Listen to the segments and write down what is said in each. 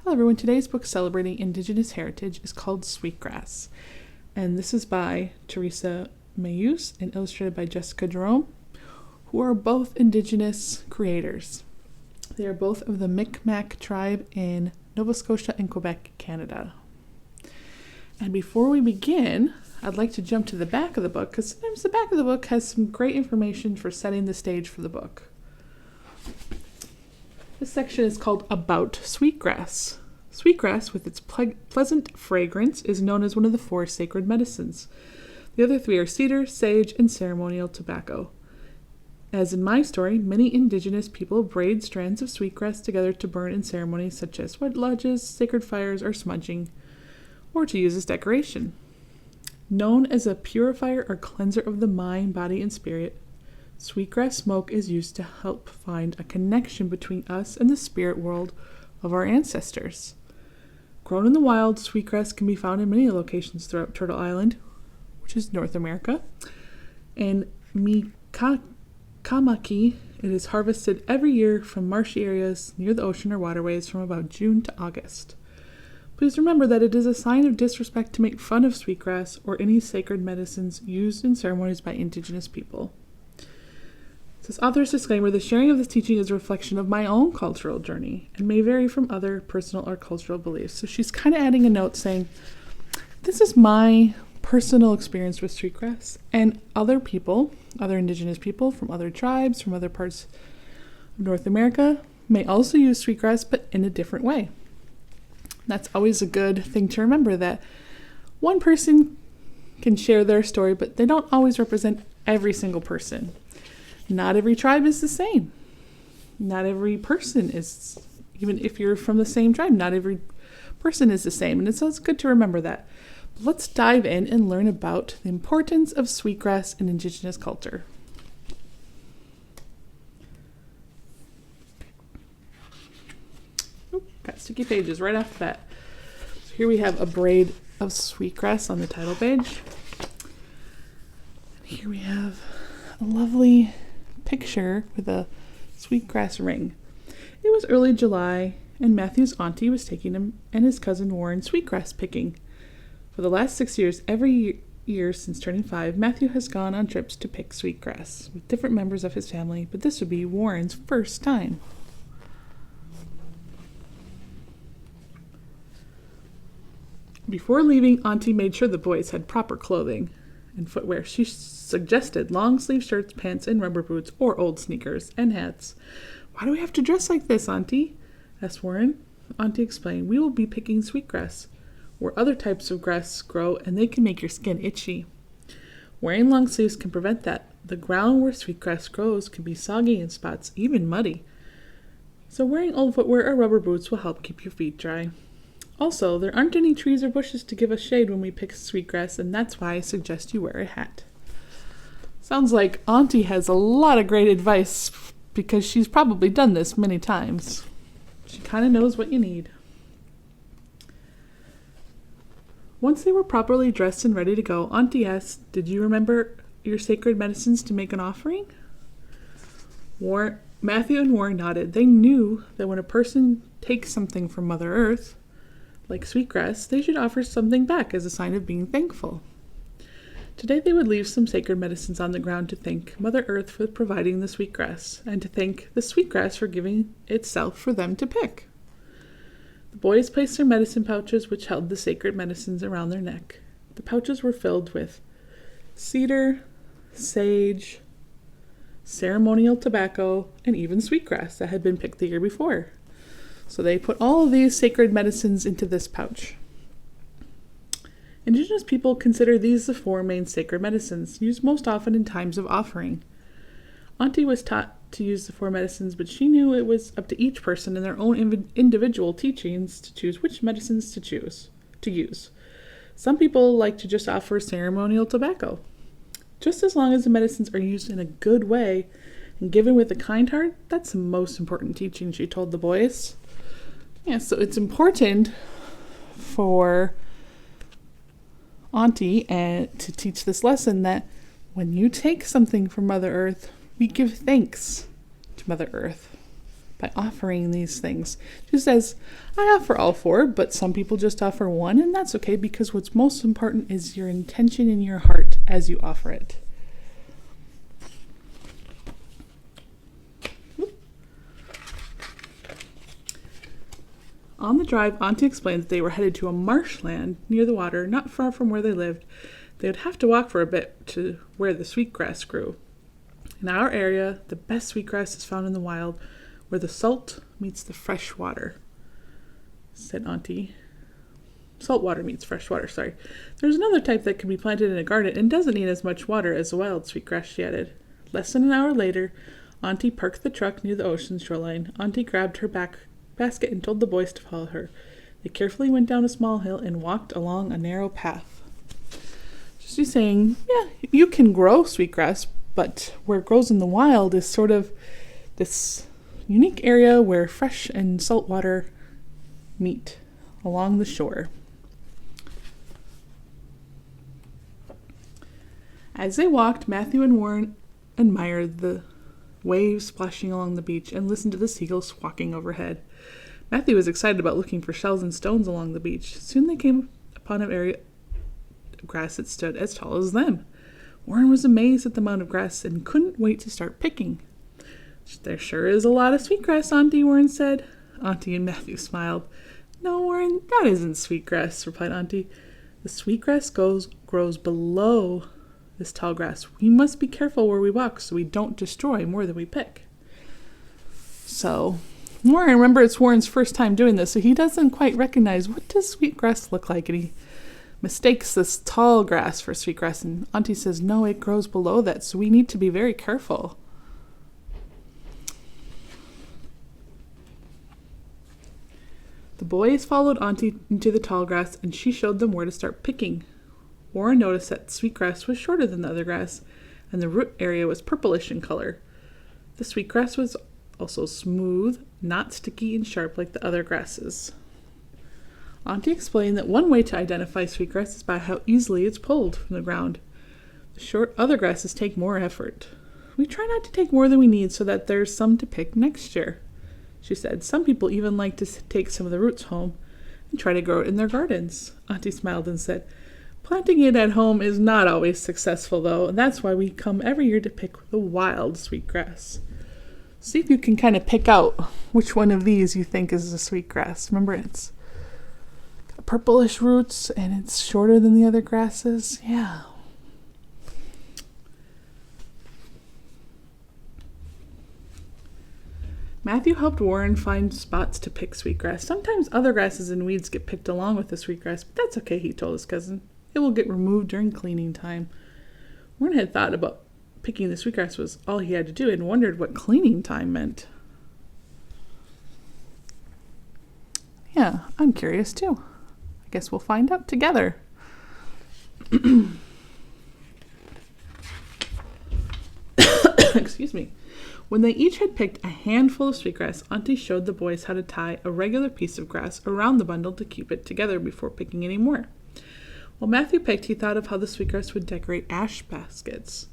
Hello everyone, today's book celebrating Indigenous heritage is called Sweetgrass, and this is by Teresa Mayuse and illustrated by Jessica Jerome, who are both Indigenous creators. They are both of the Micmac tribe in Nova Scotia and Quebec, Canada. And before we begin, I'd like to jump to the back of the book, because sometimes the back of the book has some great information for setting the stage for the book. This section is called About Sweetgrass. Sweetgrass, with its pleasant fragrance, is known as one of the 4 sacred medicines. The other 3 are cedar, sage, and ceremonial tobacco. As in my story, many Indigenous people braid strands of sweetgrass together to burn in ceremonies such as sweat lodges, sacred fires, or smudging, or to use as decoration. Known as a purifier or cleanser of the mind, body, and spirit, sweetgrass smoke is used to help find a connection between us and the spirit world of our ancestors. Grown in the wild, sweetgrass can be found in many locations throughout Turtle Island, which is North America. In Mikamaki, it is harvested every year from marshy areas near the ocean or waterways from about June to August. Please remember that it is a sign of disrespect to make fun of sweetgrass or any sacred medicines used in ceremonies by Indigenous people. This author's disclaimer: the sharing of this teaching is a reflection of my own cultural journey and may vary from other personal or cultural beliefs. So she's kind of adding a note saying, this is my personal experience with sweetgrass, and other people, other Indigenous people from other tribes, from other parts of North America, may also use sweetgrass, but in a different way. That's always a good thing to remember, that one person can share their story, but they don't always represent every single person. Not every tribe is the same. Not every person is, even if you're from the same tribe, not every person is the same. And so it's good to remember that. But let's dive in and learn about the importance of sweetgrass in Indigenous culture. Got sticky pages right off the bat. So here we have a braid of sweetgrass on the title page. Here we have a lovely picture with a sweetgrass ring. It was early July, and Matthew's auntie was taking him and his cousin Warren sweetgrass picking. For the last 6 years, every year since turning 5, Matthew has gone on trips to pick sweetgrass with different members of his family, but this would be Warren's first time. Before leaving, Auntie made sure the boys had proper clothing and footwear. She suggested long-sleeve shirts, pants, and rubber boots, or old sneakers and hats. "Why do we have to dress like this, Auntie?" asked Warren. Auntie explained, "We will be picking sweetgrass, where other types of grass grow, and they can make your skin itchy. Wearing long sleeves can prevent that. The ground where sweetgrass grows can be soggy in spots, even muddy. So wearing old footwear or rubber boots will help keep your feet dry. Also, there aren't any trees or bushes to give us shade when we pick sweetgrass, and that's why I suggest you wear a hat." Sounds like Auntie has a lot of great advice, because she's probably done this many times. She kind of knows what you need. Once they were properly dressed and ready to go, Auntie asked, "Did you remember your sacred medicines to make an offering?" Matthew and Warren nodded. They knew that when a person takes something from Mother Earth, like sweetgrass, they should offer something back as a sign of being thankful. Today they would leave some sacred medicines on the ground to thank Mother Earth for providing the sweetgrass, and to thank the sweetgrass for giving itself for them to pick. The boys placed their medicine pouches, which held the sacred medicines, around their neck. The pouches were filled with cedar, sage, ceremonial tobacco, and even sweetgrass that had been picked the year before. So they put all of these sacred medicines into this pouch. Indigenous people consider these the 4 main sacred medicines, used most often in times of offering. Auntie was taught to use the 4 medicines, but she knew it was up to each person in their own individual teachings to choose which medicines to use. Some people like to just offer ceremonial tobacco. Just as long as the medicines are used in a good way and given with a kind heart, that's the most important teaching, she told the boys. Yeah, so it's important for Auntie to teach this lesson that when you take something from Mother Earth, we give thanks to Mother Earth by offering these things. She says, I offer all four, but some people just offer one, and that's okay because what's most important is your intention in your heart as you offer it. On the drive, Auntie explained that they were headed to a marshland near the water, not far from where they lived. They would have to walk for a bit to where the sweetgrass grew. In our area, the best sweetgrass is found in the wild, where the salt meets the fresh water, said Auntie. Salt water meets fresh water, sorry. There's another type that can be planted in a garden and doesn't need as much water as the wild sweetgrass, she added. Less than an hour later, Auntie parked the truck near the ocean shoreline. Auntie grabbed her basket and told the boys to follow her. They carefully went down a small hill and walked along a narrow path. She's saying, yeah, you can grow sweetgrass, but where it grows in the wild is sort of this unique area where fresh and salt water meet along the shore. As they walked, Matthew and Warren admired the waves splashing along the beach and listened to the seagulls squawking overhead. Matthew was excited about looking for shells and stones along the beach. Soon they came upon an area of grass that stood as tall as them. Warren was amazed at the amount of grass and couldn't wait to start picking. There sure is a lot of sweetgrass, Auntie, Warren said. Auntie and Matthew smiled. No, Warren, that isn't sweetgrass, replied Auntie. The sweetgrass grows below this tall grass. We must be careful where we walk so we don't destroy more than we pick. So, Warren, remember it's Warren's first time doing this, so he doesn't quite recognize what does sweetgrass look like, and he mistakes this tall grass for sweetgrass, and Auntie says, no, it grows below that, so we need to be very careful. The boys followed Auntie into the tall grass, and she showed them where to start picking. Warren noticed that sweetgrass was shorter than the other grass, and the root area was purplish in color. The sweetgrass was also smooth, not sticky and sharp like the other grasses. Auntie explained that one way to identify sweetgrass is by how easily it's pulled from the ground. The short other grasses take more effort. We try not to take more than we need so that there's some to pick next year, she said. Some people even like to take some of the roots home and try to grow it in their gardens. Auntie smiled and said, planting it at home is not always successful, though, and that's why we come every year to pick the wild sweetgrass. See if you can kind of pick out which one of these you think is a sweetgrass. Remember, it's got purplish roots and it's shorter than the other grasses. Yeah. Matthew helped Warren find spots to pick sweetgrass. Sometimes other grasses and weeds get picked along with the sweetgrass, but that's okay, he told his cousin. It will get removed during cleaning time. Warren had thought about picking the sweetgrass was all he had to do and wondered what cleaning time meant. Yeah, I'm curious too. I guess we'll find out together. Excuse me. When they each had picked a handful of sweetgrass, Auntie showed the boys how to tie a regular piece of grass around the bundle to keep it together before picking any more. While Matthew picked, he thought of how the sweetgrass would decorate ash baskets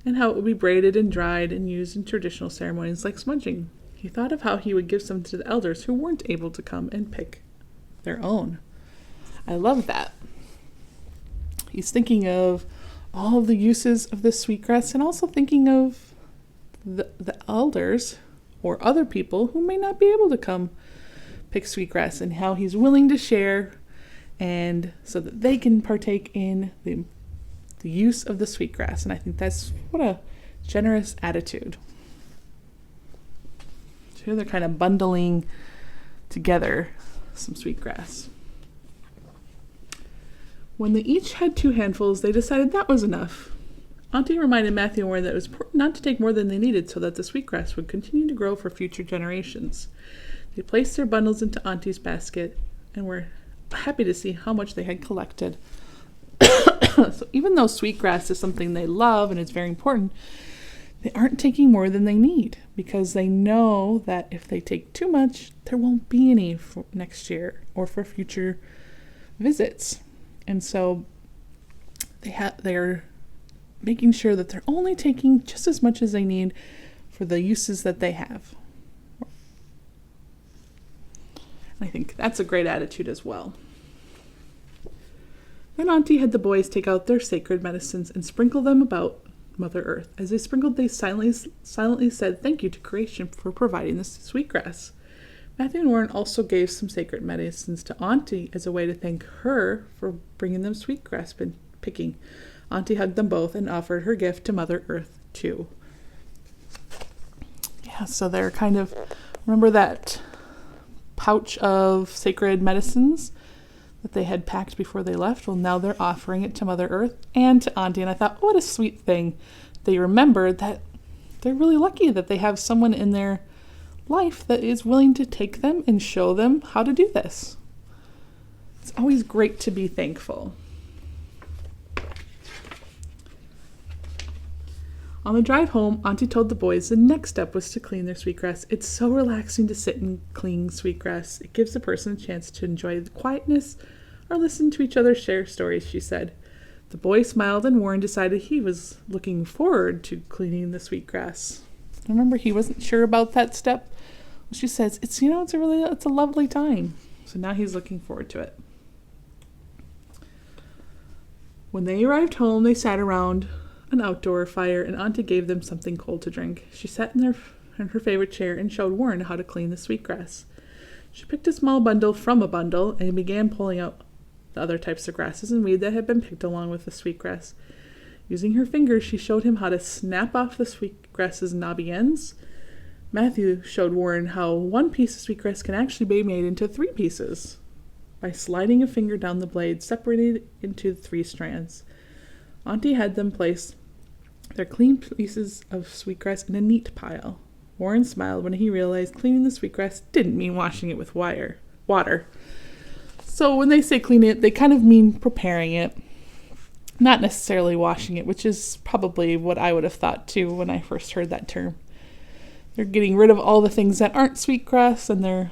and how it would be braided and dried and used in traditional ceremonies like smudging. He thought of how he would give some to the elders who weren't able to come and pick their own. I love that. He's thinking of all of the uses of this sweetgrass and also thinking of the elders or other people who may not be able to come pick sweetgrass and how he's willing to share and so that they can partake in the use of the sweetgrass. And I think that's what a generous attitude. So here they're kind of bundling together some sweetgrass. When they each had 2 handfuls, they decided that was enough. Auntie reminded Matthew and Warren that it was important not to take more than they needed so that the sweetgrass would continue to grow for future generations. They placed their bundles into Auntie's basket and were happy to see how much they had collected. So even though sweetgrass is something they love and it's very important, they aren't taking more than they need because they know that if they take too much, there won't be any for next year or for future visits. And so they're making sure that they're only taking just as much as they need for the uses that they have. I think that's a great attitude as well. Then Auntie had the boys take out their sacred medicines and sprinkle them about Mother Earth. As they sprinkled, they silently said thank you to creation for providing this sweetgrass. Matthew and Warren also gave some sacred medicines to Auntie as a way to thank her for bringing them sweetgrass picking. Auntie hugged them both and offered her gift to Mother Earth too. Yeah, so they're kind of, remember that pouch of sacred medicines that they had packed before they left? Well, now they're offering it to Mother Earth and to Auntie. And I thought, what a sweet thing. They remembered that they're really lucky that they have someone in their life that is willing to take them and show them how to do this. It's always great to be thankful. On the drive home, Auntie told the boys the next step was to clean their sweetgrass. It's so relaxing to sit and clean sweetgrass. It gives a person a chance to enjoy the quietness or listen to each other share stories, she said. The boy smiled and Warren decided he was looking forward to cleaning the sweetgrass. Remember, he wasn't sure about that step. Well, she says, it's a lovely time. So now he's looking forward to it. When they arrived home, they sat around an outdoor fire, and Auntie gave them something cold to drink. She sat in her favorite chair and showed Warren how to clean the sweetgrass. She picked a small bundle from a bundle and began pulling out the other types of grasses and weed that had been picked along with the sweetgrass. Using her fingers, she showed him how to snap off the sweetgrass's knobby ends. Matthew showed Warren how one piece of sweetgrass can actually be made into 3 pieces by sliding a finger down the blade, separated into 3 strands. Auntie had them place their clean pieces of sweetgrass in a neat pile. Warren smiled when he realized cleaning the sweetgrass didn't mean washing it with water. So when they say clean it, they kind of mean preparing it, not necessarily washing it, which is probably what I would have thought too when I first heard that term. They're getting rid of all the things that aren't sweetgrass and they're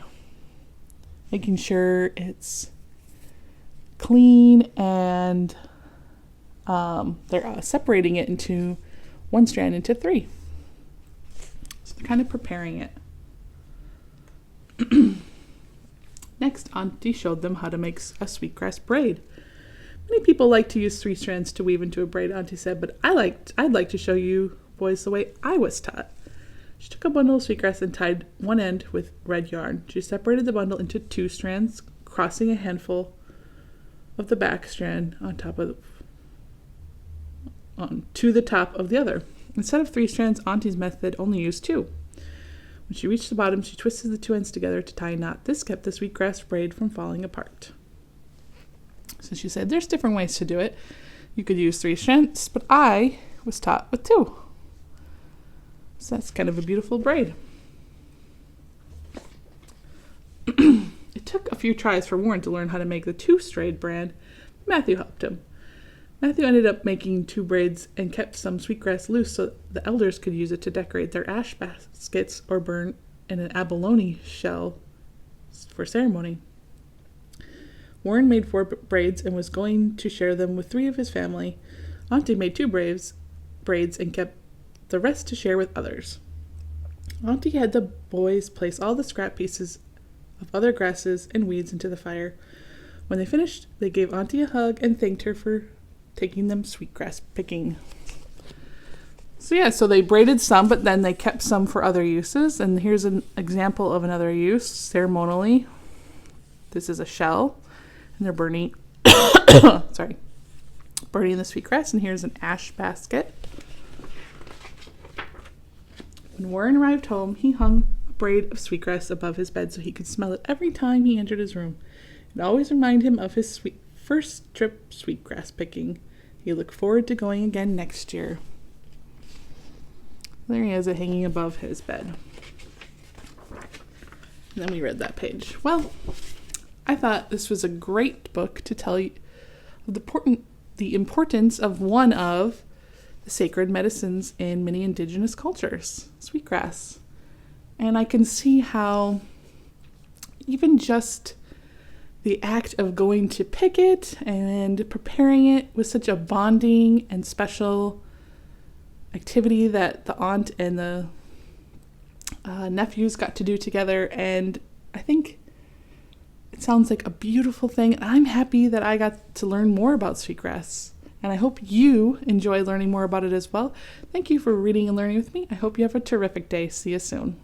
making sure it's clean, and they're separating it into 1 strand into 3. So they're kind of preparing it. Next, Auntie showed them how to make a sweetgrass braid. Many people like to use 3 strands to weave into a braid, Auntie said, but I'd like to show you boys the way I was taught. She took a bundle of sweetgrass and tied one end with red yarn. She separated the bundle into 2 strands, crossing a handful of the back strand to the top of the other. Instead of 3 strands, Auntie's method only used 2. When she reached the bottom, she twisted the 2 ends together to tie a knot. This kept the sweetgrass braid from falling apart. So she said, there's different ways to do it. You could use 3 strands, but I was taught with 2. So that's kind of a beautiful braid. It took a few tries for Warren to learn how to make the 2-strand brand. Matthew helped him. Matthew ended up making 2 braids and kept some sweetgrass loose so the elders could use it to decorate their ash baskets or burn in an abalone shell for ceremony. Warren made 4 braids and was going to share them with 3 of his family. Auntie made 2 braids and kept the rest to share with others. Auntie had the boys place all the scrap pieces of other grasses and weeds into the fire. When they finished, they gave Auntie a hug and thanked her for taking them sweetgrass picking. So they braided some, but then they kept some for other uses. And here's an example of another use ceremonially. This is a shell, and they're burning burning the sweetgrass. And here's an ash basket. When Warren arrived home, he hung a braid of sweetgrass above his bed so he could smell it every time he entered his room. It always reminded him of his first trip sweetgrass picking. He looked forward to going again next year. There he has it hanging above his bed. And then we read that page. Well, I thought this was a great book to tell you the importance of one of the sacred medicines in many indigenous cultures, sweetgrass. And I can see how even just the act of going to pick it and preparing it was such a bonding and special activity that the aunt and the nephews got to do together. And I think It sounds like a beautiful thing, and I'm happy that I got to learn more about sweetgrass. And I hope you enjoy learning more about it as well. Thank you for reading and learning with me. I hope you have a terrific day. See you soon.